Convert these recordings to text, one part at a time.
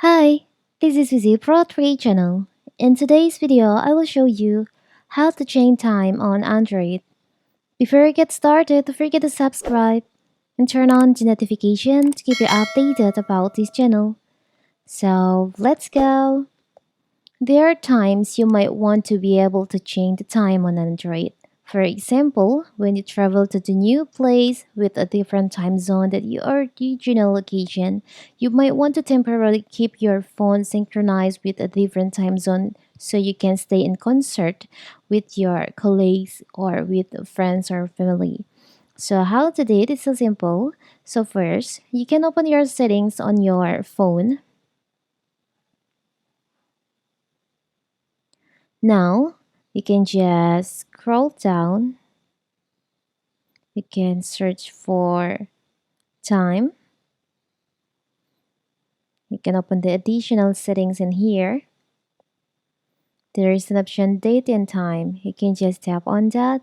Hi, this is Vizi Pro 3 channel. In today's video, I will show you how to change time on Android. Before we get started, don't forget to subscribe and turn on the notification to keep you updated about this channel. So let's go! There are times you might want to be able to change the time on Android. For example, when you travel to the new place with a different time zone than your original location, you might want to temporarily keep your phone synchronized with a different time zone so you can stay in concert with your colleagues or with friends or family. So how to do it is so simple. So first, you can open your settings on your phone. Now, you can just scroll down. You can search for time. You can open the additional settings in here. There is an option date and time. You can just tap on that.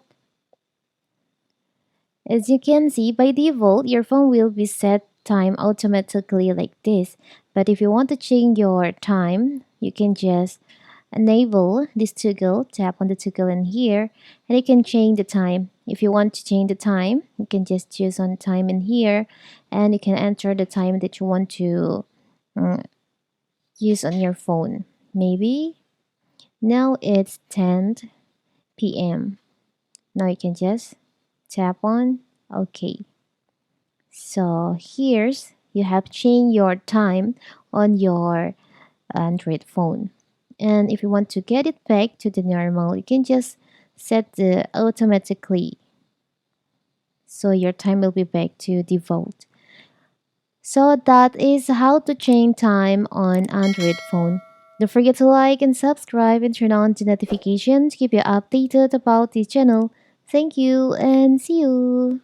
As you can see, by default, your phone will be set time automatically like this. But if you want to change your time, you can just enable this toggle, tap on the toggle in here, and you can change the time. If you want to change the time, you can just choose on time in here, and you can enter the time that you want to uh, use on your phone. Maybe now it's 10 p.m. Now you can just tap on OK. So here's you have changed your time on your Android phone. And if you want to get it back to the normal, you can just set the automatically so your time will be back to default. So that is how to change time on Android phone. Don't forget to like and subscribe and turn on the notifications to keep you updated about this channel. Thank you and see you.